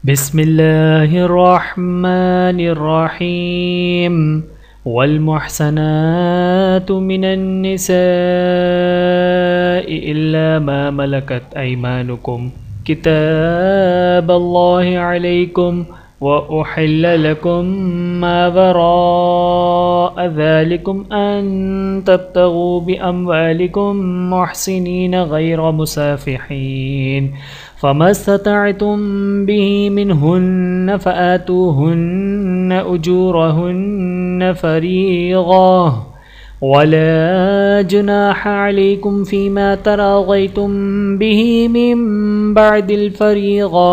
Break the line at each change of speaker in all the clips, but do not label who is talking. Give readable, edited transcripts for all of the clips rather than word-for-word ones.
बिस्मिल्लाहिर्रहमानिर्रहीम वल्मुहसनातु मिनन्निसाइ इल्ला मा मलकत ऐमानुकुम किताबल्लाहि अलैकुम व उहिल्ला लकुम मा वराअ ज़ालिकुम अन तब्तगू बिअम्वालिकुम मुहसिनीन गैर मुसाफिहीन फमस्ततअतुम बिही मिनहुन्न फ़आतूहुन्न उजूरहुन्न फ़रीज़ा वला जुनाह अलैकुम फ़ीमा तराग़यतुम बिही मिन बअदिल फ़रीज़ा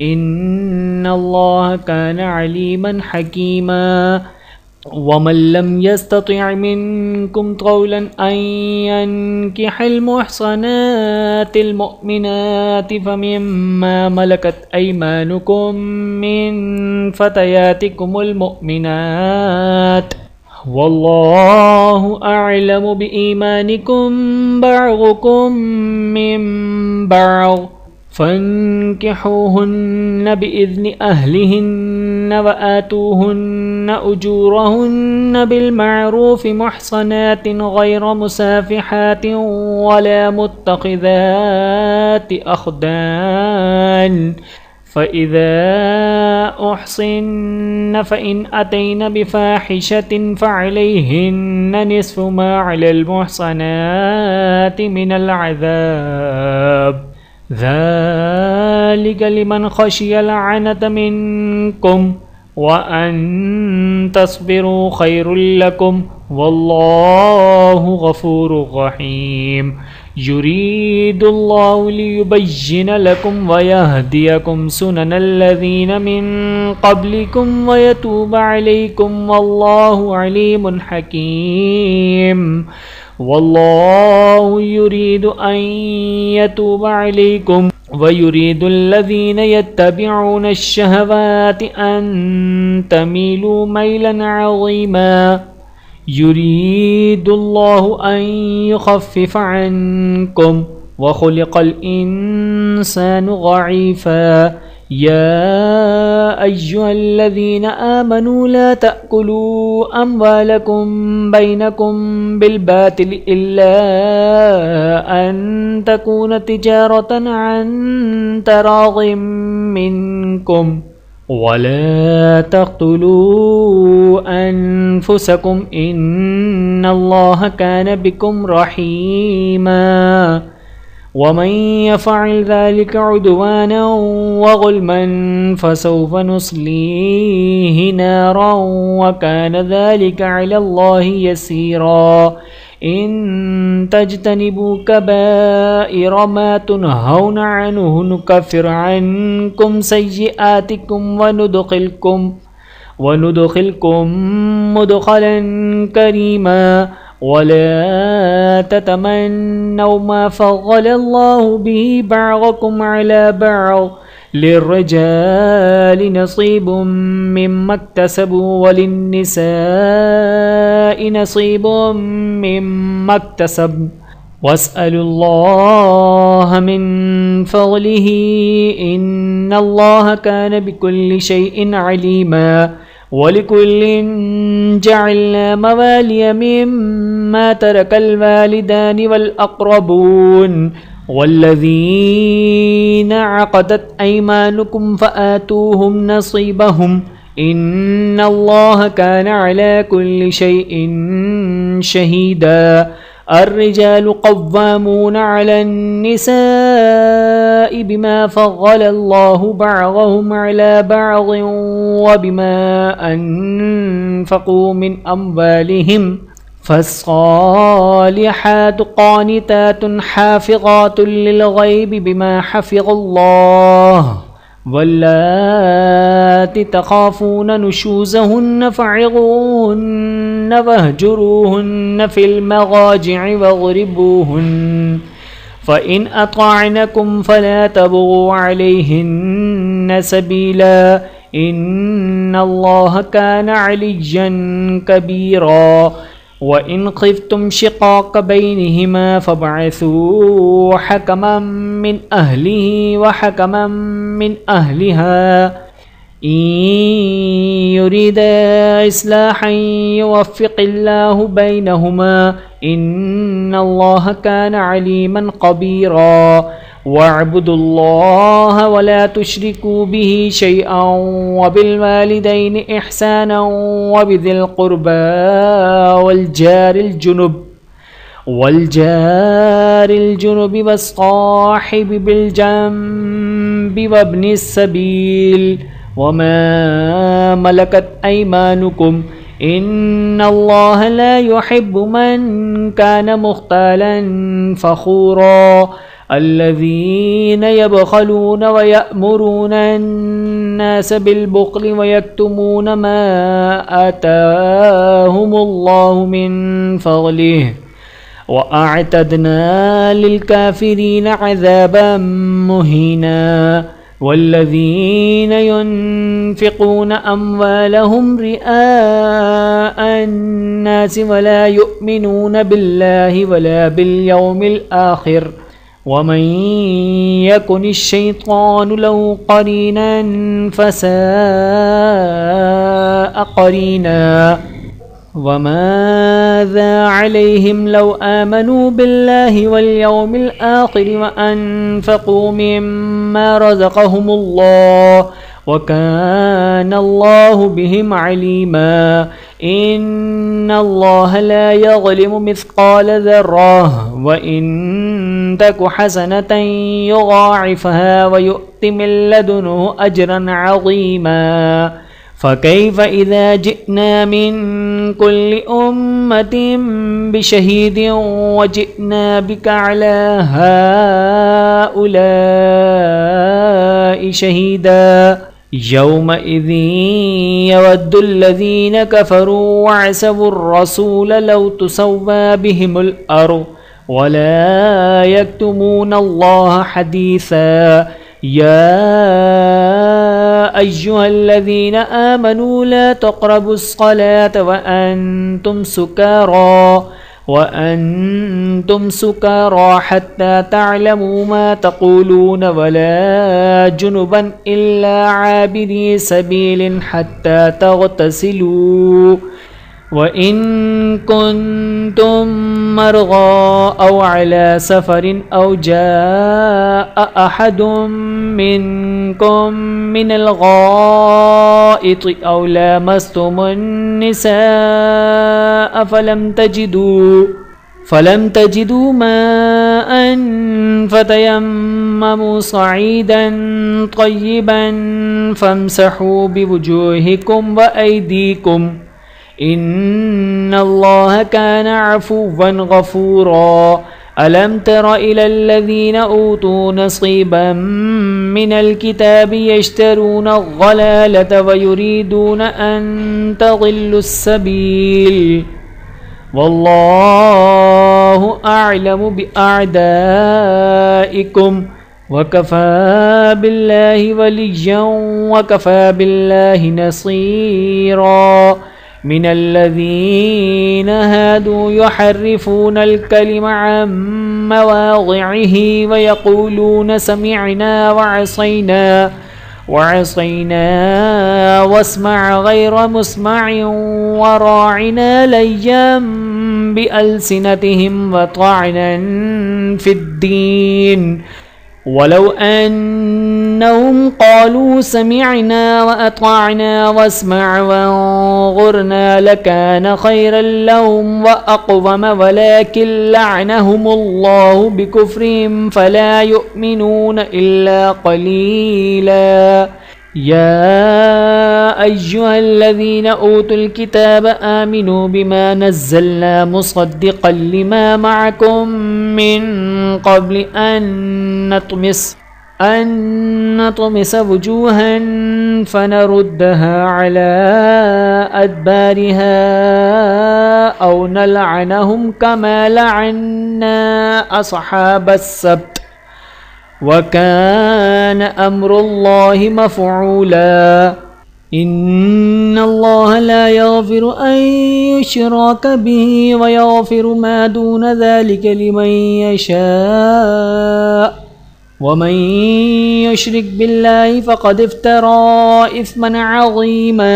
इन्नल्लाह कान अलीमन हकीमा वमन लम यस्तति' मिनकुम तौलन अन यन्किहल मुहसनातिल मुअमिनाति फमिम्मा मलकत ऐमानुकुम मिन फ़तयातिकुमुल मुअमिनात वल्लाहु अअलमु बिईमानिकुम बअदुकुम मिन बअद फन्किहूहुन्न बिइज़्नि अहलिहिन्न वआतूहुन्न उजूरहुन्न बिलमअरूफ़ मुहसनातिन गैर मुसाफ़िहातिन वला मुत्तख़िज़ाति अख़दान फ़इज़ा उहसिन्न फ़इन अतैन बिफ़ाहिशतिन फ़अलैहिन्न निस्फ़ु मा अलल मुहसनाति मिनल अज़ाब ज़ालिका लिमन ख़शियल अनत मिनकुम व अन तस्बिरू खैरुल लकुम वल्लाहु गफ़ूरुर रहीम युरीदुल्लाहु लियुबय्यिन लकुम व यहदियकुम सुननल्लज़ीन मिन क़ब्लिकुम व यतूब अलैकुम वल्लाहु अलीमुन हकीम वल्लाहु युरीदु अन यतूब अलैकुम व युरीदुल्लज़ीन यत्तबिऊन अश-शहवाति अन तमीलू मैलन अज़ीमा युरीदुल्लाहु अन युख़फ़्फ़िफ़ अन्कुम व ख़ुलिक़ल इंसानु ज़ईफ़ा या अय्युहल्लज़ीना आमनू ला तअकुलू अम्वालकुम बैनकुम बिलबातिल इल्ला अन तकून तिजारतन अन तराग़िम मिनकुम वला तक़्तुलू अनफुसकुम इन्नल्लाह कान बिकुम रहीमा वमन यफ़अल ज़ालिका उद्वाना व ज़ुल्मन फ़सौफ़ नुस्लीहि नारा व कान ज़ालिका अलल्लाहि यसीरा इन तज्तनिबू कबाइर मा तुनहौना अन्हु नुकफ़िर अन्कुम सय्यिआतिकुम व नुदख़िलकुम मुदख़लन करीमा वला ततमन्नौ मा फ़ज़्ज़लल्लाहु बिही बअदकुम अला बअद लिर्रिजालि नसीबुम मिम्मा इक्तसबू वलिन्निसाइ नसीबुम मिम्मा इक्तसब्न वस्अलुल्लाह मिन फ़ज़लिही इन्नल्लाह कान बिकुल्लि शैइन अलीमा वलिकुल्लिन जअलना मवालिय मिम्मा तरकल वालिदानि वल अक़रबून वल्लज़ीना अक़दत ऐमानुकुम फ़आतूहुम नसीबहुम इन्नल्लाह कान अला कुल्लि शैइन शहीदा अर्रिजालु क़व्वामून अलन्निसाइ बिमा फ़ज़्ज़लल्लाहु बअदहुम अला बअदिन व बिमा अनफ़क़ू मिन अम्वालिहिम फ़स्सालिहातु क़ानितातुन हाफ़िज़ातुन लिलग़ैबि बिमा हफ़िज़ल्लाह वल्लाति तख़ाफ़ून नुशूज़हुन्न फ़अज़ूहुन्न वहजुरूहुन्न फ़िल मज़ाजि'i वज़रिबूहुन्न फ़इन अताअनकुम फ़ला तबग़ू अलैहिन्न सबीला इन्नल्लाह कान अलिय्यन कबीरा व इन खिफ्तुम शिक़ाक़ बैनिहिमा फ़बअसूँ हकमम मिन अहलिही व हकमम मिन अहलिहा इन युरीदा इस्लाहन युवफ़्फ़िक़िल्लाहु बैनहुमा इन्नल्लाह कान अलीमन क़बीरा वअब्दुल्लाह वला तुश्रिकू बिही शैअन वबिलवालिदैनि इहसानन वबिज़िल क़ुर्बा वल्जारिल जुनुबि वस्साहिबि बिलजंबि वब्निस सबील वमा मलकत ऐमानुकुम इन्नल्लाह ला युहिब्बु मन कान मुख्तालन फ़ख़ूरा अल्लज़ीन यबख़लून व यअमुरून अन्नास बिलबुख़्लि व यक्तुमून मा आताहुमुल्लाहु मिन फ़ज़लिहि व अअतदना लिलकाफ़िरीन अज़ाबन मुहीना वल्लज़ीन युनफ़िक़ून अम्वालहुम रिआअ अन्नास वला युमिनून बिल्लाहि वला बिलयौमिल आख़िर वमन यकुनिश्शैतानु लहु क़रीनन फ़साअ क़रीना वमाज़ा अलैहिम लौ आमनू बिल्लाहि वल्यौमिल आख़िर व अनफ़क़ू मिम्मा रज़क़हुमुल्लाह व कानल्लाहु बिहिम अलीमा इन्नल्लाह ला यज़लिमु मिस्क़ाल ज़र्रह व इन तकु हसनतन युज़ाइफ़हा व युअति मिन लदुन्हु अजरन अज़ीमा फ़कैफ़ इज़ा जिअना मिन कुल्लि उम्मतिन बिशहीदिन व जिअना बिका अला हाउलाइ शहीदा यौमइज़िन यवद्दुल्लज़ीन कफ़रू वअसवुर रसूल लौ तुसव्वा बिहिमुल अर्ज़ वला यक्तुमून अल्लाह हदीसा या अय्युहल्लज़ीन आमनू ला तक़रबुस्सलात व अंतुम सुकारा हत्ता तअलमू मा तक़ूलून वला जुनुबन इल्ला आबिरी सबीलिन हत्ता तग़तसिलू व इन कुन्तुम मरग़ा औ अला सफ़रिन औ जाअ अहदुम मिनकुम मिनल गाइति औ लामस्तुमुन निसाअ फलम तजिदू माअन फ़तयम्ममू सईदन तय्यिबन फ़म्सहू बिवुजूहिकुम व ऐदीकुम इन्नल्लाह कान अफ़ुव्वन गफ़ूरा अलम तर इलल्लज़ीन ऊतू नसीबम मिनल किताबि यश्तरून अज़्ज़लालत व युरीदून अन तज़िल्लुस सबील वल्लाहु अअलमु बिअअदाइकुम वकफ़ा बिल्लाहि वलिय्यन वकफ़ा बिल्लाहि नसीरा मिनल्लज़ीन हादू युहर्रिफ़ूनल कलिम अन मवाज़िइही व यक़ूलून समिअना वअसैना वस्मअ गैर मुस्मअइन व राअना लय्यन बिअल्सिनतिहिम व तअनन फ़िद्दीन वलौ अन्नहुम क़ालू समिअना व अतअना वस्मअ वन्ज़ुरना लकान खैरन लहुम व अक़वम वलाकिन लअनहुमुल्लाहु बिकुफ्रिहिम फला युमिनून इल्ला क़लीला या अय्युहल्लज़ीन ऊतुल किताब आमिनू बिमा नज़्ज़लना मुसद्दिक़न लिमा मअकुम मिन क़ब्लि अन नतमिस वुजूहन फनरुद्दहा अला अदबारिहा औ नलअनहुम कमा लअन्ना अस्हाबस सब्त वकान अम्रुल्लाहि मफ़ऊला इन्नल्लाह ला यग़फ़िरु अन युश्रक बिही व यग़फ़िरु मा दून ज़ालिका लिमन यशा व मन युश्रिक बिल्लाहि फ़क़द इफ़्तरा इस्मन अज़ीमा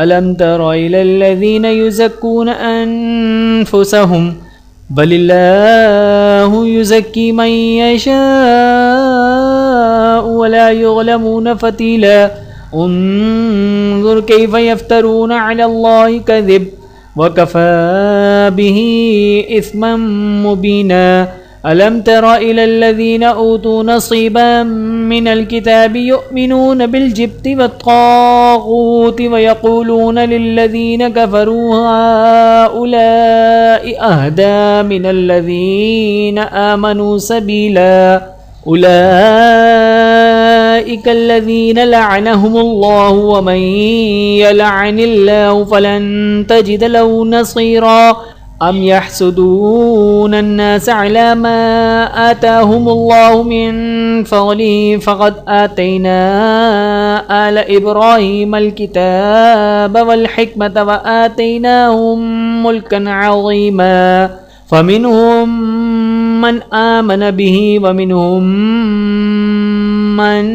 अलम तरा इलल्लज़ीना युज़क्कूना अन्फुसहुम बलिल्लाहु युज़क्की मन यशा व ला युज़लमूना फ़तीला उन्ज़ुर कैफ़ यफ्तरून अलल्लाहि कज़िब वकफ़ा बिही इस्मम मुबीना अलम तरा इलल्लज़ीना ऊतू नसीबन मिनल किताबि युमिनून बिलजिब्ति वत्ताग़ूति वयक़ूलून लिल्लज़ीना कफ़रू हाउलाइ अहदा मिनल्लज़ीना आमनू सबीला उलाइकल्लज़ीन लअनहुमुल्लाहु व मन यलअनिल्लाहु फ़लन तजिद लहु नसीरा अम यहसुदून अन्नास अला मा आताहुमुल्लाहु मिन फ़ज़लिहि फ़क़द आतैना आल इब्राहीमल किताब वल हिकमत व आतैनाहुम मुल्कन अज़ीमा फ़मिनहुम मन आमन बिही व मिनहुम मन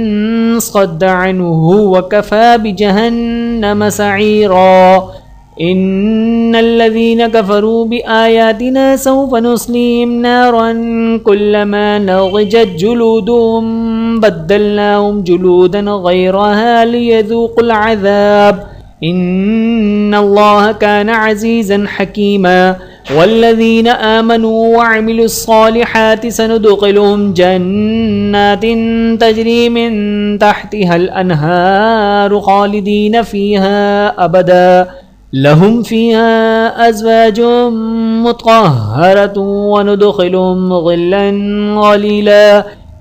सद्द अन्हु व कफ़ा बिजहन्नम सईरा इन्नल्लज़ीना कफ़रू बिआयातिना सौफ़ नुस्लीहिम नारन कुल्लमा नज़िजत जुलूदुहुम बद्दलनाहुम जुलूदन ग़ैरहा लियज़ूक़ुल अज़ाब इन्नल्लाह कान अज़ीज़न हकीमा वल्लज़ीना आमनू वअमिलुस्सालिहाति सनुदख़िलुहुम जन्नातिन तजरी मिन तहतिहल अन्हारु ख़ालिदीन फ़ीहा अबदा लहुम फ़ीहा अज़वाजुम मुत्तहरतुन व नुदख़िलुहुम ज़िल्लन ज़लीला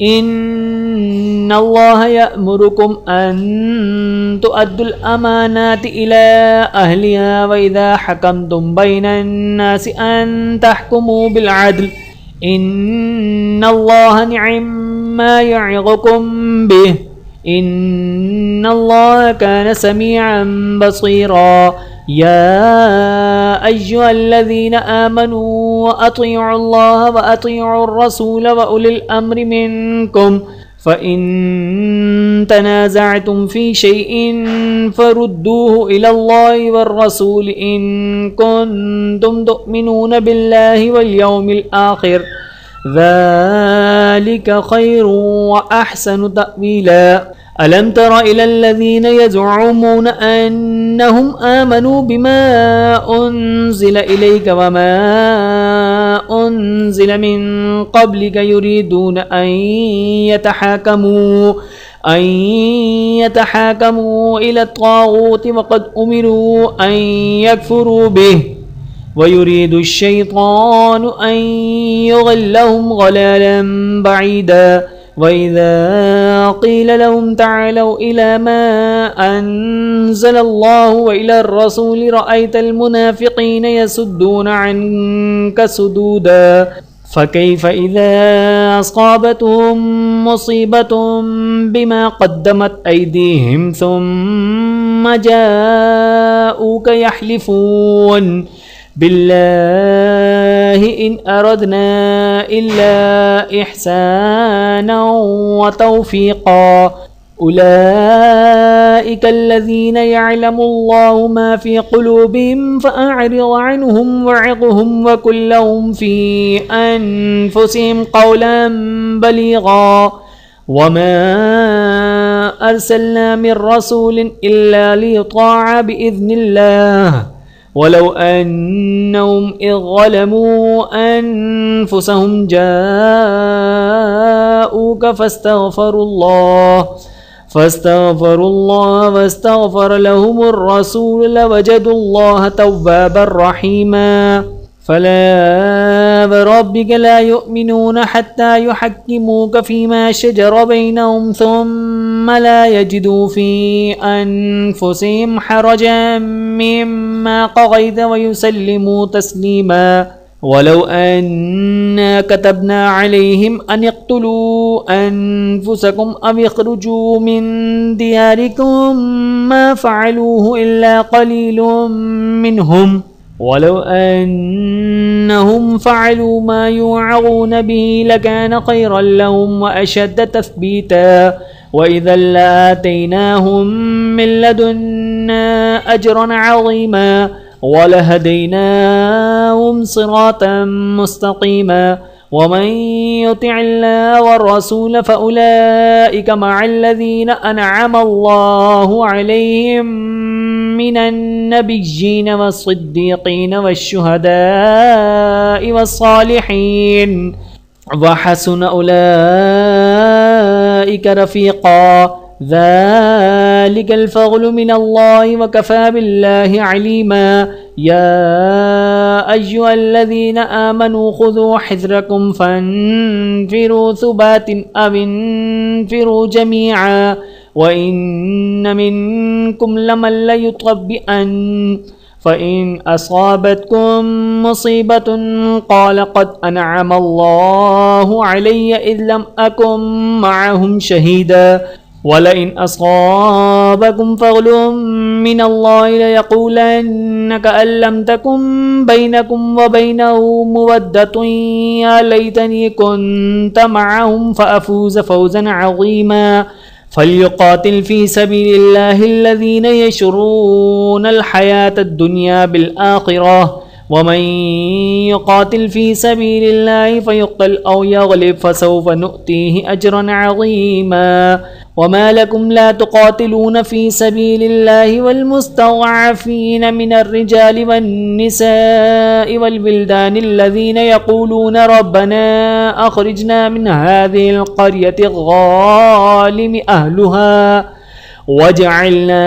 इन्नल्लाह यअमुरुकुम अन तुअद्दुल अमानाति इला अहलिहा व इज़ा हकमतुम बैनन नासि अन तहकुमू बिल अद्ल इन्नल्लाह निअम्मा य'iज़ुकुम बिहि इन्नल्लाह कान समीअन बसीरा या अय्युहल्लज़ीना आमनू अतीउल्लाह व अतीउर रसूल व उलिल अम्रि मिनकुम फ़इन तनाज़अतुम फ़ी शैइन फ़रुद्दूहु इलल्लाहि वर्रसूल इन कुन्तुम तुअमिनून बिल्लाहि वल यौमिल आखिर ज़ालिका खैरुन व अहसनु तअवीला अलम तरा इलल्लज़ीना यज़उमून अन्नहुम आमनू बिमा उन्ज़िला इलैका व मा उन्ज़िला मिन क़ब्लिका युरीदून अन यतहाकमू इला त्ताग़ूति व क़द उमिरू अन यकफ़ुरू बिहि व युरीदु अश-शैतानु अन युज़िल्लहुम ज़लालन बईदा वइज़ा क़ील लहुम तअलौ इला मा अनज़लल्लाहु व इलर रसूल रअयतल मुनाफ़िक़ीन यसुद्दून अन्क सुदूदा फ़कैफ़ इज़ा असाबतहुम मुसीबतुम बिमा क़द्दमत अयदीहिम सुम्मा जाऊक यहलिफ़ून बिल्लाहि इन अरदना इल्ला इहसाना व तौफ़ीक़ा उलाइकल्लज़ीना यअलमुल्लाहु मा फ़ी क़ुलूबिहिम फ़अअरिज़ अन्हुम वअज़िहुम व क़ुल लहुम फ़ी अनफ़ुसिहिम क़ौलन बलीग़ा वमा अर्सलना मिर रसूलिन इल्ला लियुताअ बिइज़्निल्लाह वलौ अन्नहुम इज़ ज़लमू अनफ़ुसहुम जाऊक फ़स्तग़फ़रुल्लाह वस्तग़फ़र लहुमुर रसूल लवजदुल्लाह तव्वाबर रहीमा फला वरब्बिक ला युमिनून हत्ता युहक्किमूक फ़ीमा शजर बैनहुम थुम्मा ला यजिदू फ़ी अनफ़ुसिहिम हरजन मिम्मा क़ज़ैत व युसल्लिमू तस्लीमा वलौ अन्ना कतबना अलैहिम अन यक़्तुलू अनफुसकुम अव यख़रुजू मिन दियारिकुम मा फ़अलूहु इल्ला क़लीलुम मिनहुम वलौ अन्नहुम फ़अलू मा युअज़ून बिही लकान ख़ैरन लहुम व अशद्द तस्बीता व इज़न लआतैनाहुम मिन लदुन्ना अजरन अज़ीमा वलहदैनाहुम सिरातन मुस्तक़ीमा वमन युतिअल्लाह वर्रसूल फ़उलाइक मअल्लज़ीन अनअम अल्लाहु अलैहिम मिनन नबिय्यीन वस्सिद्दीक़ीन वश्शुहदाኢ वस्सालिहीन वहसुन उलाइक रफ़ीक़ा ज़ालिकल फ़ज़्लु मिनल्लाहि वकफ़ा बिल्लाहि अलीमा या अय्युहल्लज़ीना आमनू ख़ुज़ू हिज़्रकुम फ़न्फ़िरू सुबातिन अव इंफ़िरू जमीआ व इन्न मिनकुम लमन लयुतव्विअन्न फ़इन असाबतकुम मुसीबतुन क़ाल क़द अनअम अल्लाहु अलय्य इज़ लम अकुम मअहुम शहीदा वलइन असाबकुम फ़ज़्लुम मिनल्लाहि लयक़ूलन्न कअन लम तकुन बैनकुम व बैनहु मवद्दतुन या लैतनी कुन्त मअहुम फ़अफ़ूज़ फ़ौज़न अज़ीमा फ़ल्युक़ातिल फ़ी सबीलिल्लाहि अल्लज़ीना यशरूनल हयातद दुनिया बिल आख़िरह वमन युक़ातिल फ़ी सबीलिल्लाहि फ़युक़्तल औ यग़लिब फ़सौफ़ नुअतीहि अजरन अज़ीमा वमा लकुम ला तुक़ातिलून फ़ी सबीलिल्लाहि वल्मुस्तज़अफ़ीन मिनर रिजालि वन्निसाइ वल्विल्दानि अल्लज़ीना यक़ूलून रब्बना अख़रिजना मिन हाज़िहिल क़र्यति ज़ालिमि अहलुहा वजअलना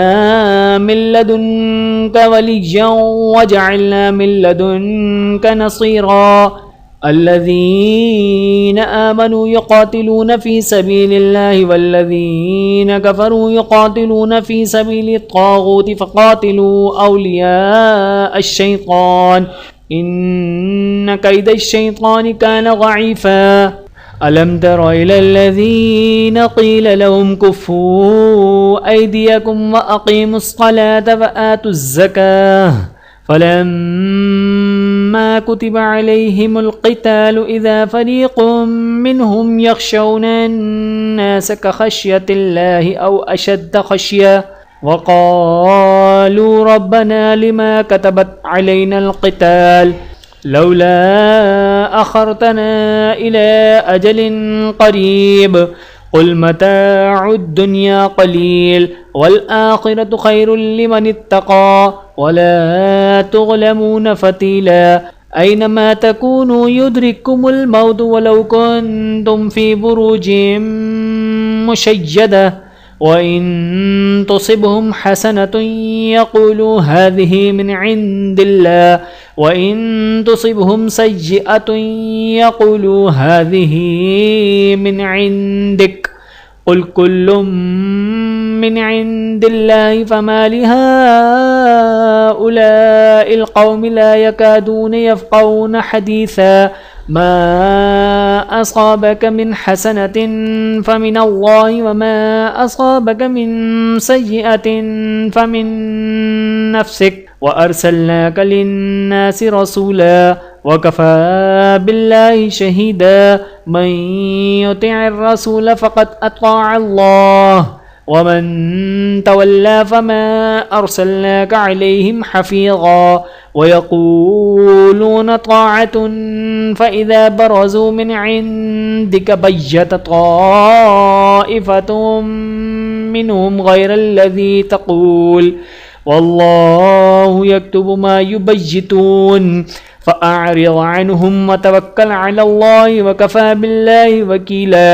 मिन लदुन्क वलिय्यन वजअलना मिन लदुन्क नसीरा अल्लज़ीना आमनू युक़ातिलून फ़ी सबीलिल्लाहि वल्लज़ीना कफ़रू युक़ातिलून फ़ी सबीलित ताग़ूति फ़क़ातिलू औलियाअश-शैतान इन्न कैदश-शैतानि कान ज़ईफ़ा अलम तरा इलल्लज़ीना क़ील लहुम कुफ़्फ़ू ऐदियकुम व अक़ीमुस्सलाता व आतुज़्ज़काह फ़लम्मा कुतिबा अलैहिमुल क़ितालु इज़ा फ़रीक़ुम मिनहुम यख़शौनन्नास कख़श्यतिल्लाहि औ अशद्द ख़श्या व क़ालू रब्बना लिमा कतबत अलैनल क़िताल लौला अख़रतना इला अजलिन क़रीब क़ुल मताउद दुनिया क़लील वल आख़िरतु ख़ैरुल लिमन इत्तक़ा वला तुज़लमून फ़तीला ऐनमा तकूनू युद्रिकुमुल मौत वलौ कुन्तुम फ़ी बुरूजिम मुशय्यदा वइन तुसिबहुम हसनतुन यक़ूलू हाज़िही मिन इंदिल्लाह वइन तुसिबहुम सय्यअतुन यक़ूलू हाज़िही मिन इंदिक क़ुल कुल्लुम मिन इंदिल्लाहि फ़मा लिहाउलाइल क़ौमि ला यकादून यफ़क़हून हदीसा मा असाबक मिन हसनतिन फ़मिनल्लाहि वमा असाबक मिन सय्यअतिन फ़मिन नफ़्सिक व अर्सलनाक लिन्नासि रसूला वकफ़ा बिल्लाहि शहीदा मन युतिइर रसूल फ़क़द अत्अअ अल्लाह वमन तवल्ला फ़मा अर्सलनाक अलैहिम हफ़ीज़ा वयक़ूलून ताअतुन फ़इज़ा बरज़ू मिन इंदिक बय्यत ताइफ़तुम मिनहुम ग़ैरल्लज़ी तक़ूल वल्लाहु यक्तुबु मा युबय्यितून फ़अअरिज़ अन्हुम वतवक्कल अलल्लाहि वकफ़ा बिल्लाहि वकीला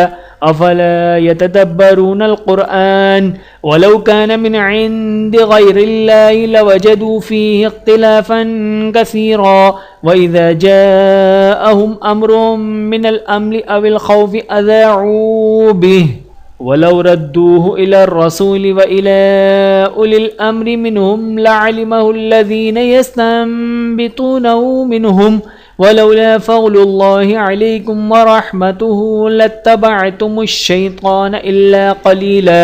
अफ़ला यतदब्बरूनल क़ुरआन वलौ कान मिन इंदि ग़ैरिल्लाहि लवजदू फ़ीहि इख़्तिलाफ़न कसीरा वइज़ा जाअहुम अम्रुम मिनल अम्नि अविल ख़ौफ़ि अज़ाऊ बिहि वलौ रद्दूहु इलर रसूलि व इला उलिल अम्रि मिनहुम लअलिमहु अल्लज़ीना यस्तंबितूनहु मिनहुम वलौला फ़ज़्लुल्लाहि अलैकुम व रहमतुहु लत्तबअतुमुश शैतान इल्ला क़लीला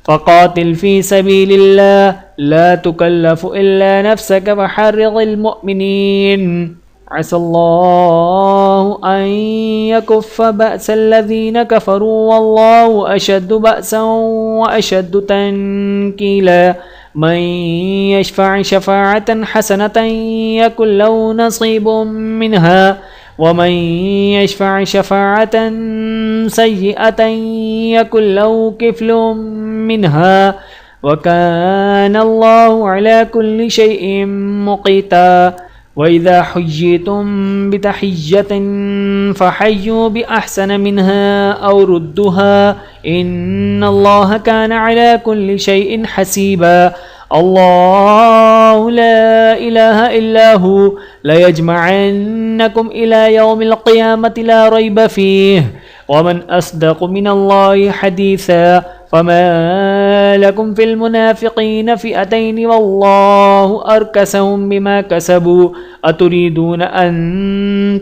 फ़क़ातिल फ़ी सबीलिल्लाह ला तुकल्लफ़ु इल्ला नफ़्सक वहर्रिज़िल मुअमिनीन असल्लाहु अन यकुफ़्फ़ बअसल्लज़ीन कफ़रू वल्लाहु अशद्दु बअसन व अशद्दु तनकीला मन यशफ़अ शफ़ाअतन हसनतन यकुन लहु नसीबुम मिनहा व मन यशफ़अ शफ़ाअतन सय्यअतन यकुन लहु किफ़्लुम मिनहा व कान अल्लाहु अला कुल्लि शैइन मुक़ीता वइज़ा हुय्यितुम बितहिय्यतिन फ़हय्यू बिअहसन मिन्हा औ रुद्दुहा इन्नल्लाह कान अला कुल्लि शैइन हसीबा अल्लाहु ला इलाहा इल्ला हु लयजमअन्नकुम इला यौमिल क़ियामति ला रैब फ़ीहि वमन अस्दक़ु मिनल्लाहि हदीसा फमा लकुम फ़िल मुनाफ़िक़ीन फ़िअतैन वल्लाहु अरकसहुम बिमा कसबू अतुरीदून अन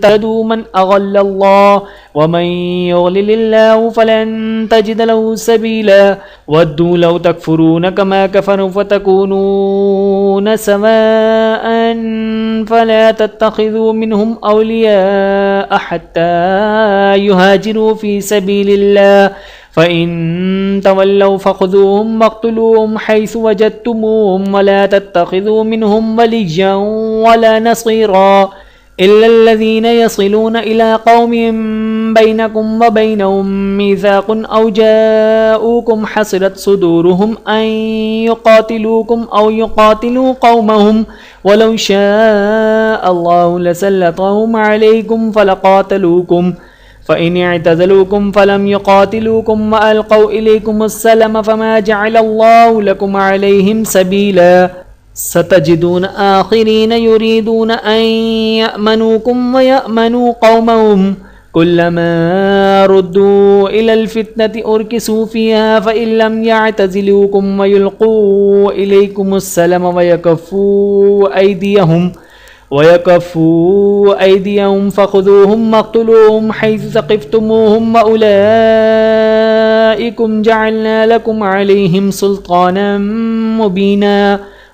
तहदू मन अग़ल्लल्लाह वमन युग़्लिलिल्लाहु फ़लन तजिद लहु सबीला वद्दू लौ तकफ़ुरून कमा कफ़रू फ़तकूनून सवाअन फ़ला तत्तख़िज़ू मिनहुम औलियाअ हत्ता युहाजिरू फ़ी सबीलिल्लाह फ़इन तवल्लौ फ़ख़ुज़ूहुम वक़्तुलूहुम हैसु वजदतुमूहुम वला तत्तख़िज़ू मिनहुम वलिय्यन वला नसीरा इल्लल्लज़ीन यसिलून इला क़ौमिन बैनकुम व बैनहुम मीसाक़ुन औ जाऊकुम हसिरत सुदूरुहुम अन युक़ातिलूकुम औ युक़ातिलू क़ौमहुम वलौ शाअल्लाहु लसल्लतहुम अलैकुम फ़लक़ातलूकुम फ़इन इअ्तज़लूकुम फ़लम युक़ातिलूकुम व अलक़ौ इलैकुमुस्सलम फ़मा जअलल्लाहु लकुम अलैहिम सबीला सतजिदून आखिरीन युरीदून अन यअमनूकुम व यअमनू क़ौमहुम कुल्लमा रुद्दू इलल फ़ित्नति उरकिसू फ़ीहा फ़इन लम यअ्तज़िलूकुम व युल्क़ू इलैकुमुस्सलम व यकफ़ू ऐदियहुम फ़ख़ुज़ूहुम वक़्तुलूहुम हैसु सक़िफ़्तुमूहुम व उलाइकुम जअलना लकुम अलैहिम सुल्तानम मुबीना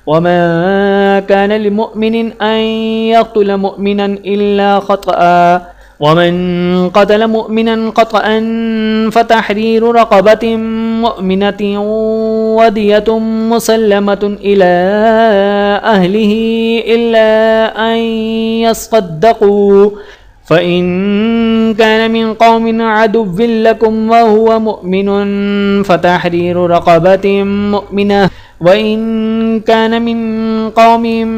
वमा कान लिमुअ्मिनिन अन यक़्तुल मुअ्मिनन इल्ला ख़तअ वमन क़तल मुअ्मिनन ख़तअन फ़तहरीरु रक़बतिन मुअ्मिनतिन वदियतुन मुसल्लमतुन इला अहलिही इल्ला अन यस्फ़द्दक़ू फ़इन कान मिन क़ौमिन अदुव्विन लकुम व हुव मुअ्मिनुन फ़तहरीरु रक़बतिन मुअ्मिनह वइन कान मिन क़ौमिन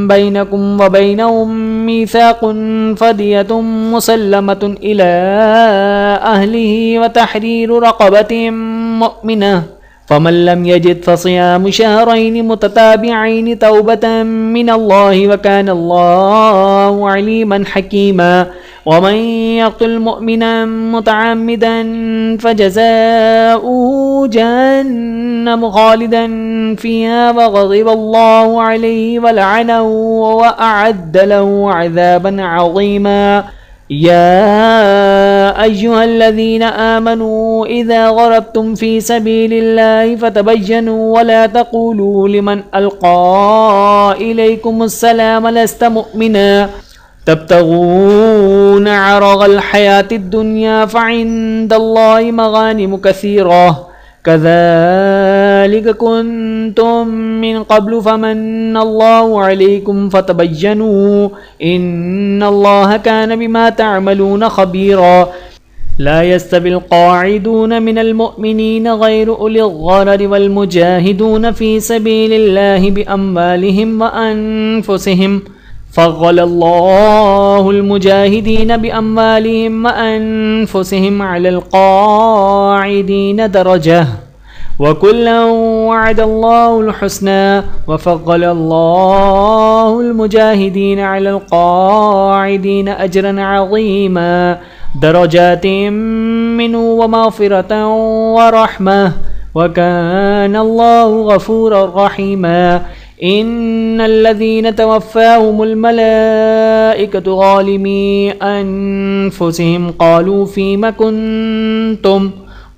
बैनकुम व बैनहुम मीसाक़ुन फ़दियतुन मुसल्लमतुन इला अहलिही व तहरीरु रक़बतिन मुअ्मिनह फ़मन लम यजिद फ़सियामु शहरैनि मुतताबिዐैनि तौबतन मिनल्लाहि व कान अल्लाहु अलीमन हकीमा वमन यक़्तुल मुअ्मिनन मुतअम्मिदन फ़जज़ाउहु जहन्नम ख़ालिदन फ़ीहा व ग़ज़िब अल्लाहु अलैहि व लअनहु व अअद्द लहु अज़ाबन अज़ीमा या अय्युहल्लज़ीन आमनू इज़ा ग़रब्तुम फ़ी सबीलिल्लाहि फ़तबय्यनू वला तक़ूलू लिमन अल्क़ा इलैकुमुस्सलाम लस्त मुअ्मिना तब्तगून अरज़ल हयातिद दुनिया फ़इंदल्लाहि मग़ानिम कसीरा कज़ालिक कुन्तुम मिन क़ब्लु फ़मन्नल्लाहु अलैकुम फ़तबय्यनू इन्नल्लाह कान बिमा तअमलून ख़बीरा ला यस्तविल क़ाइदून मिनल मुअ्मिनीन ग़ैरु उलिल ज़ररि वल मुजाहिदून फ़ी सबीलिल्लाहि बिअम्वालिहिम व अनफुसिहिम फ़ज़्ज़लल्लाहुल मुजाहिदीन बिअम्वालिहिम व अनफुसिहिम अलल क़ाइदीन दरजह व कुल्लन वअदल्लाहुल हुस्ना व फ़ज़्ज़लल्लाहुल मुजाहिदीन अलल क़ाइदीन अजरन अज़ीमा दरजातिन मिन्हु व मग़फ़िरतन व रहमह व कान अल्लाहु गफ़ूरर रहीमा इन्नल्लज़ीन तवफ़्फ़ाहुमुल मलाइकतु ज़ालिमी अनफुसिहिम क़ालू फ़ीमा कुन्तुम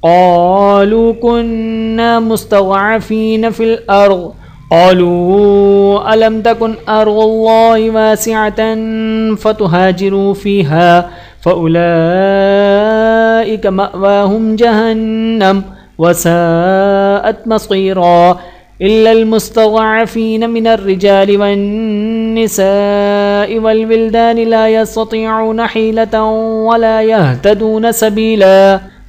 क़ालू कुन्ना मुस्तज़अफ़ीन फ़िल अर्ज़ क़ालू अलम तकुन अर्ज़ुल्लाहि वासिअतन फ़तुहाजिरू फ़ीहा फ़उलाइक मअवाहुम जहन्नम वसाअत मसीरा इल्लल मुस्तज़अफ़ीन मिनर रिजालि वन्निसाइ वल्विल्दानि ला यस्ततीऊन हीलतन वला यहतदून सबीला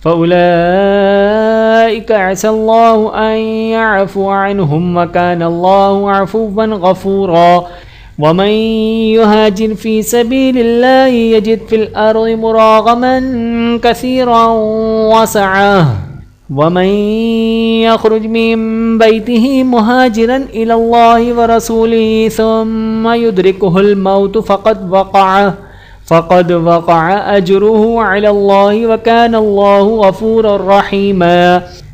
फ़उलाइक असल्लाहु अन यअफ़ुव अन्हुम वकानल्लाहु अफ़ुव्वन गफ़ूरा वमन युहाजिर फ़ी सबीलिल्लाहि यजिद फ़िल अर्ज़ि मुराग़मन कसीरन वसअह वमन यख़रुज मिन बैतिही मुहाजिरन इलल्लाहि व रसूलिही सुम्मा युद्रिकुहुल मौत फ़क़द वक़अ अज्रुहु अलल्लाहि व कानल्लाहु गफ़ूरर रहीमा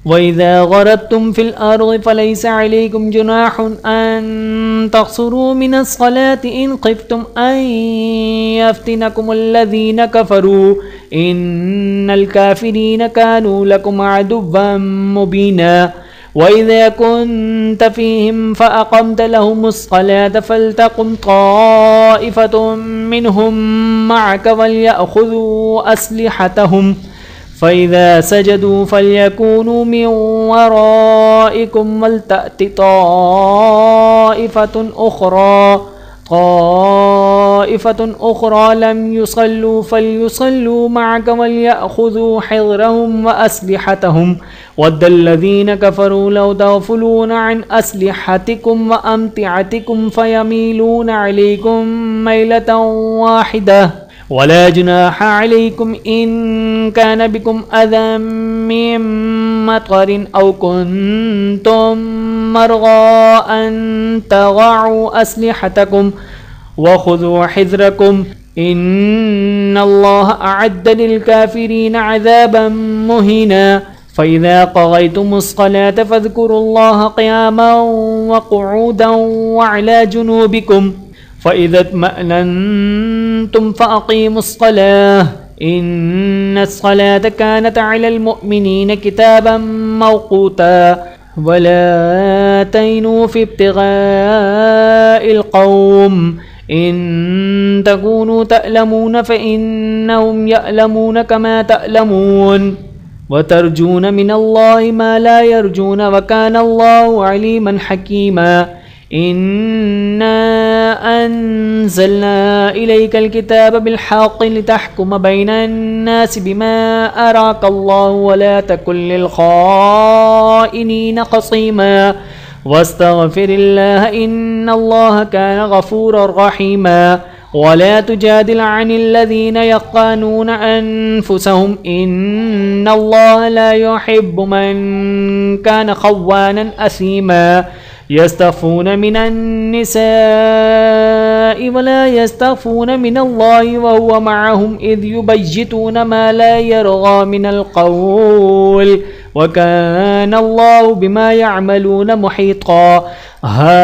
वइज़ा ग़रबतुम फ़िल अर्ज़ि फ़लैसा अलैकुम जुनाहुन अन तक़्सुरू मिनस सलाति इन ख़िफ़्तुम अन यफ़्तिनकुमुल्लज़ीन कफ़रू इन्नल काफ़िरीन कानू लकुम अदुव्वन मुबीना वइज़ा कुन्त फ़ीहिम फ़अक़मत लहुमुस्सलात फ़लतक़ुम ताइफ़तुम मिनहुम मअक वलयअख़ुज़ू अस्लिहतहुम फ़इज़ा सजदू फ़लयकूनू मिन वराइकुम वलतअति ताइफ़तुन उख़रा लम युसल्लू फ़लयुसल्लू मअक वलयअख़ुज़ू हिज़्रहुम व अस्लिहतहुम वद्दल्लज़ीन कफ़रू लौ तग़फ़ुलून अन अस्लिहतिकुम व अम्तिअतिकुम फ़यमीलून अलैकुम मैलतन वाहिदह वला जुनाह अलैकुम इन कान बिकुम अज़म मिन मतरिन औ कुन्तुम मरग़ा अन तज़अू अस्लिहतकुम वख़ुज़ू हिज़्रकुम इन्नल्लाह अअद्द लिलकाफ़िरीन अज़ाबन मुहीना फ़इज़ा क़ज़य्तुमुस्सलात फ़ज़्कुरुल्लाह क़ियामन व क़ुऊदन व अला जुनूबिकुम फ़इज़ा इत्मअनन्तुम फ़अक़ीमुस्सलाह इन्नस्सलात कानत अलल मुअमिनीन किताबन मौक़ूता वला तहिनू फ़ी इब्तिग़ाइल क़ौम इन तकूनू तअलमून फ़इन्नहुम यअलमून कमा तअलमून वतरजून मिनल्लाहि मा ला यरजून वकानल्लाहु अलीमन हकीमा इन्ना अंज़लना इलैकल किताब बिलहक़्क़ि लितहकुम बैनन्नासि बिमा अराकल्लाहु वला तकुन लिलख़ाइनीन ख़सीमा वस्तग़फिरिल्लाह इन्नल्लाह कान गफ़ूरर रहीमा वला तुजादिल अनिल्लज़ीन यख़्तानून अन्फुसहुम इन्नल्लाह ला युहिब्बु मन कान ख़व्वानन असीमा यस्तग़फ़ून मिनन्निसाइ वला यस्तग़फ़ून मिनल्लाहि वहुव मअहुम इज़ युबय्यितून मा ला यरग़ा मिनल क़ौल वकानल्लाहु बिमा यअमलून मुहीता हा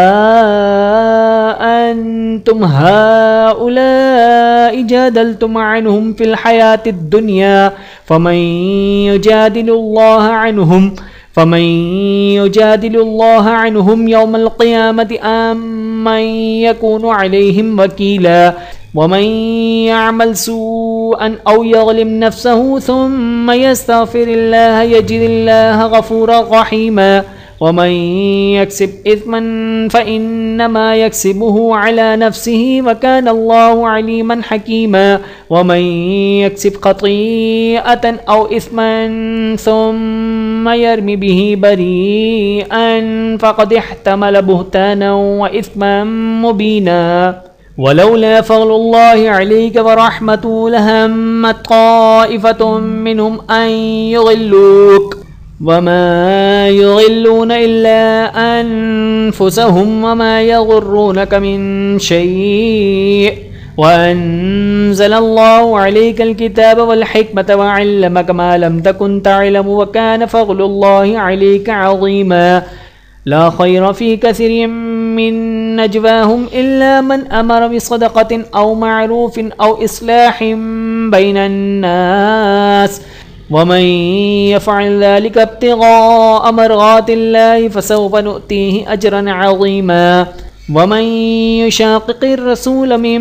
अंतुम हाउलाइ जादलतुम अन्हुम फिल हयातिद दुनिया फमन युजादिलुल्लाह अन्हुम यौमल क़ियामति अम्मन यकूनु अलैहिम वकीला वमन यअमल सूअन औ यज़लिम नफ्सहु सुम्म यस्तग़फिरिल्लाह यजिदिल्लाह गफ़ूरर रहीमा वमन यक्सिब इस्मन फ़इन्नमा यक्सिबुहु अला नफ्सिही वकानल्लाहु अलीमन हकीमा वमन यक्सिब ख़तीअतन औ इस्मन सुम्म यर्मि बिही बरीअन फ़क़द इह्तमल बुहतानन व इस्मन मुबीना वलौला फ़ज़्लुल्लाहि अलैका व रहमतुहु लहम्मत ताइफ़तुम मिनहुम अन युज़िल्लूक वमा युज़िल्लून इल्ला अनफुसहुम वमा यग़ुर्रूनक मिन शै'इन वअन्ज़लल्लाहु अलैकल किताब वल हिकमत वअल्लमक मा लम तकुन तअलम वकान फ़ज़्लुल्लाहि अलैका अज़ीमा ला खैर फ़ी कसीरिन من نجواهم إلا من أمر بصدقة أو معروف أو إصلاح بين الناس ومن يفعل ذلك ابتغاء مرضات الله فسوف نؤتيه أجرا عظيما ومن يشاقق الرسول من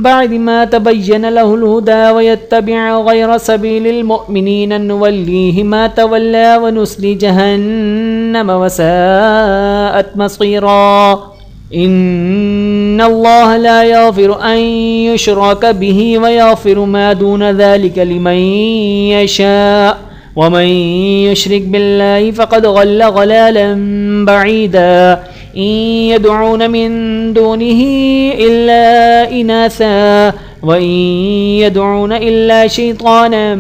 بعد ما تبين له الهدى ويتبع غير سبيل المؤمنين نوليه ما تولى ونصلي جهنم وساءت مصيرا إن الله لا يغفر أن يشرك به ويغفر ما دون ذلك لمن يشاء ومن يشرك بالله فقد ضل ضلالا بعيدا إن يدعون من دونه إلا إناثا وإن يدعون إلا شيطانا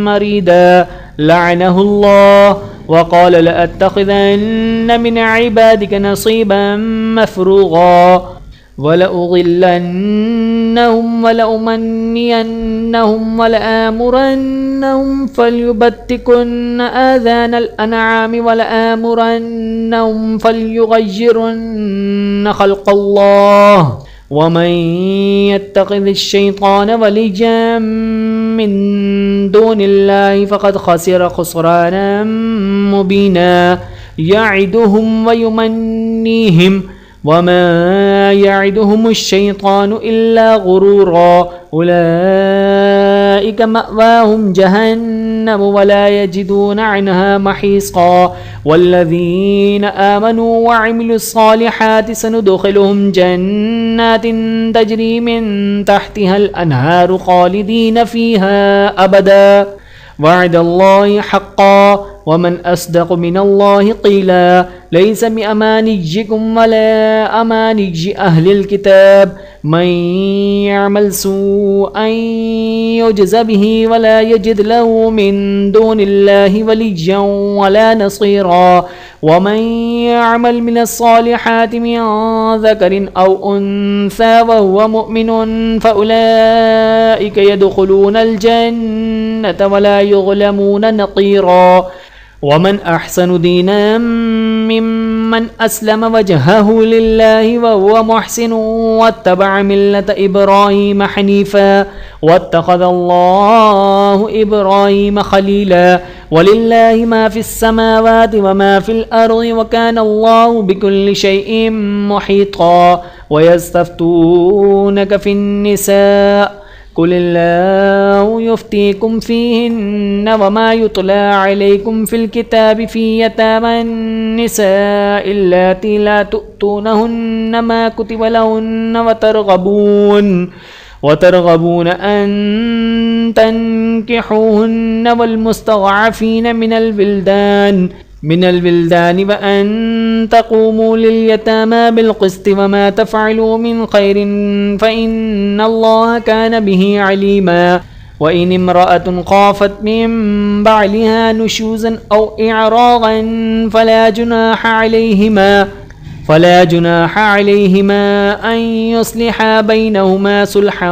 مريدا لعنه الله وقال لأتخذن من عبادك نصيبا مفروغا ولأضلنهم ولأمنينهم ولآمرنهم فليبتكن آذان الأنعام ولآمرنهم فليغيرن خلق الله ومن يتخذ الشيطان وليا من دون الله فقد خسر خسرانا مبينا يعدهم ويمنيهم وما يعدهم الشيطان إلا غرورا أولئك مأواهم جهنم ولا يجدون عنها محيصا والذين آمنوا وعملوا الصالحات سندخلهم جنات تجري من تحتها الأنهار خالدين فيها أبدا وعد الله حقا ومن أصدق من الله قيلا ليس بأمانيكم ولا أماني أهل الكتاب من يعمل سوءا يجز به ولا يجد له من دون الله وليا ولا نصيرا ومن يعمل من الصالحات من ذكر أو أنثى وهو مؤمن فأولئك يدخلون الجنة ولا يظلمون نقيرا ومن أحسن دينا ممن أسلم وجهه لله وهو محسن واتبع ملة إبراهيم حنيفا واتخذ الله إبراهيم خليلا ولله ما في السماوات وما في الأرض وكان الله بكل شيء محيطا ويستفتونك في النساء قل الله يفتيكم فيهن وما يتلى عليكم في الكتاب في يتامى النساء اللاتي لا تؤتونهن ما كتب لهن وترغبون أن تنكحوهن والمستضعفين من البلدان وأن تقوموا لليتامى بالقسط وما تفعلوا من خير فإن الله كان به عليما وإن امرأة خافت من بعلها نشوزا أو إعراضا فلا جناح عليهما أن يصلحا بينهما صلحا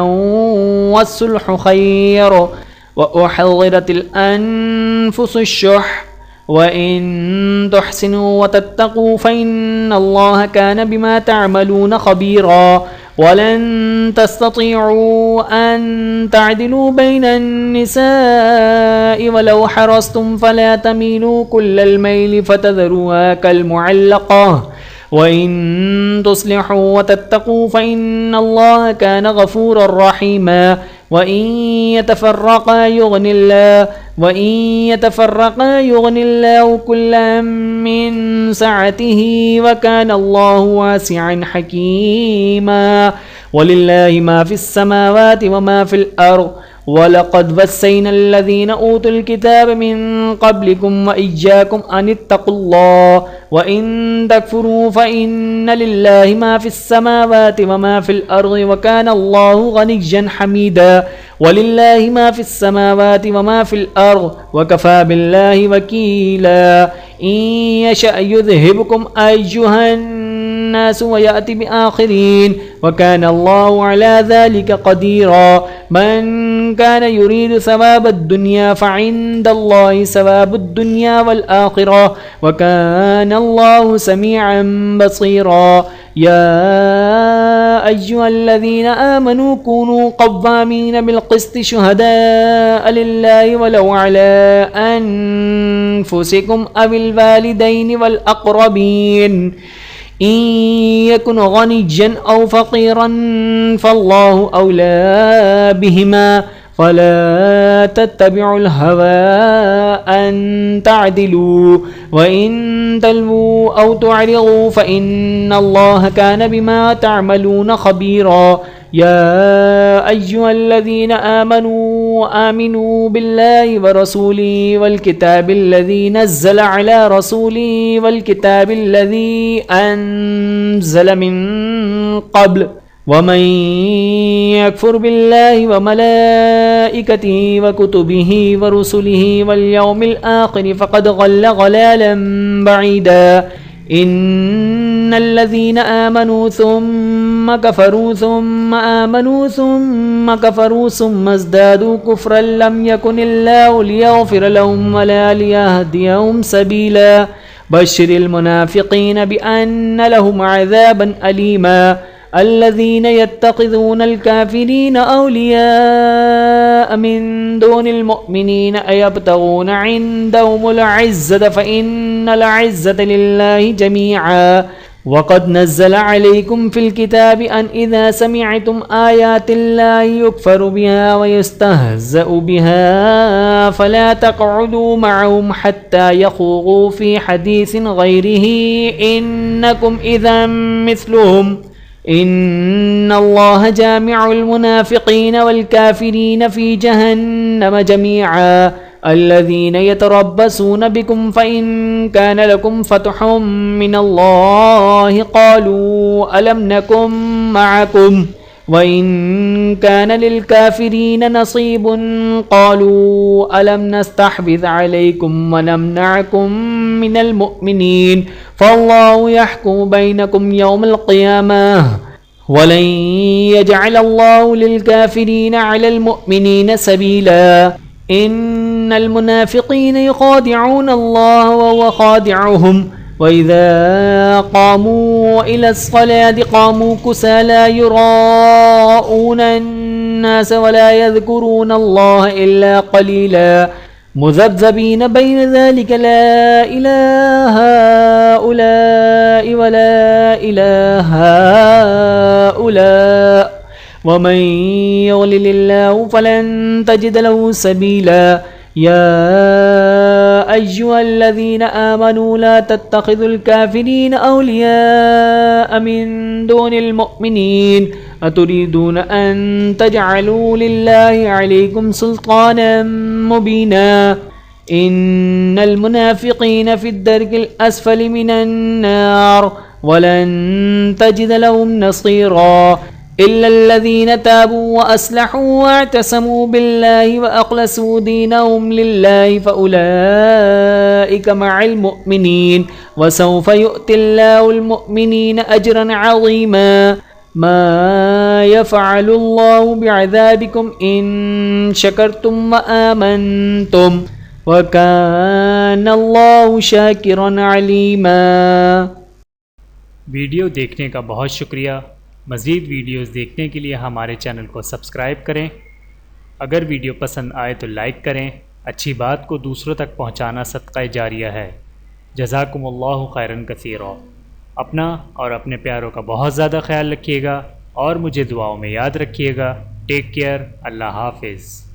والصلح خير وأحضرت الأنفس الشح وإن تحسنوا وتتقوا فإن الله كان بما تعملون خبيرا ولن تستطيعوا أن تعدلوا بين النساء ولو حرصتم فلا تميلوا كل الميل فتذروها كالمعلقة وإن تصلحوا وتتقوا فإن الله كان غفورا رحيما وإن يتفرقا يغن الله كلا من سعته وكان الله واسعا حكيما ولله ما في السماوات وما في الأرض ولقد وصينا الذين أوتوا الكتاب من قبلكم وإياكم أن اتقوا الله وإن تكفروا فإن لله ما في السماوات وما في الأرض وكان الله غنيا حميدا ولله ما في السماوات وما في الأرض وكفى بالله وكيلا إن يشأ يذهبكم أيها الناس ويأتي بآخرين وكان الله على ذلك قديرا من كان يريد ثواب الدنيا فعند الله ثواب الدنيا والآخرة وكان الله سميعا بصيرا या अय्युहल्लज़ीना आमनू कूनू क़व्वामीन बिलक़िस्त शुहदाअ लिल्लाहि वलौ अला अनफुसिकुम अविल वालिदैनि वल अक़रबीन इन यकुन गनिय्यन औ फ़क़ीरन फ़ल्लाहु औला बिहिमा फ़ला तत्तबिउल हवा अन तअदिलू व इन तल्वू औ तुअरिदू फ़इन्नल्लाह कान बिमा तअमलून ख़बीरा या अय्युहल्लज़ीना आमनू आमिनू बिल्लाहि व रसूलिही वल किताबिल्लज़ी नज़्ज़ल अला रसूलिही वल किताबिल्लज़ी अनज़ल मिन क़ब्ल वमन यकफुर बिल्लाहि व मलाइकतिही व कुतुबिही व रुसुलिही वल यौमिल आखिर फ़क़द ज़ल्ल ज़लालन बईदा इन्नल्लज़ीना आमनू सुम्म कफ़रू सुम्म आमनू सुम्म कफ़रू सुम्म इज़्दादू कुफ़्रन लम यकुनिल्लाहु लियग़फ़िर लहुम वला लियहदियहुम सबीला बश्शिरिल मुनाफ़िक़ीन बिअन्न लहुम अज़ाबन अलीमा الذين يتخذون الكافرين أولياء من دون المؤمنين أيبتغون عندهم العزة فإن العزة لله جميعا وقد نزل عليكم في الكتاب أن إذا سمعتم آيات الله يكفر بها ويستهزأ بها فلا تقعدوا معهم حتى يخوضوا في حديث غيره إنكم إذا مثلهم إن الله جامع المنافقين والكافرين في جهنم جميعا الذين يتربصون بكم فإن كان لكم فتح من الله قالوا ألم نكن معكم وإن كان للكافرين نصيب قالوا ألم نستحوذ عليكم ونمنعكم من المؤمنين فالله يحكم بينكم يوم القيامة ولن يجعل الله للكافرين على المؤمنين سبيلا إن المنافقين يخادعون الله وهو خادعهم وإذا قاموا إلى الصلاة قاموا كسالى يراءون الناس ولا يذكرون الله إلا قليلا مذبذبين بين ذلك لا إله هؤلاء ولا إله هؤلاء ومن يضلل الله فلن تجد له سبيلا يا أيها الذين آمنوا لا تتخذوا الكافرين أولياء من دون المؤمنين أتريدون أن تجعلوا لله عليكم سلطانا مبينا إن المنافقين في الدرك الأسفل من النار ولن تجد لهم نصيرا إلا الذين تابوا وأصلحوا واعتصموا بالله وأخلصوا دينهم لله فأولئك مع المؤمنين وسوف يؤتي الله المؤمنين أجرا عظيما ما يفعل الله بعذابكم إن شكرتم وآمنتم وكان الله شاكرا عليما।
वीडियो देखने का बहुत शुक्रिया। मज़ीद वीडियोस देखने के लिए हमारे चैनल को सब्सक्राइब करें। अगर वीडियो पसंद आए तो लाइक करें। अच्छी बात को दूसरों तक पहुंचाना सदक़ा जारिया है। जज़ाकुमुल्लाहु खैरन कसीरा। अपना और अपने प्यारों का बहुत ज़्यादा ख्याल रखिएगा और मुझे दुआओं में याद रखिएगा। Take care. अल्लाह हाफ़िज़।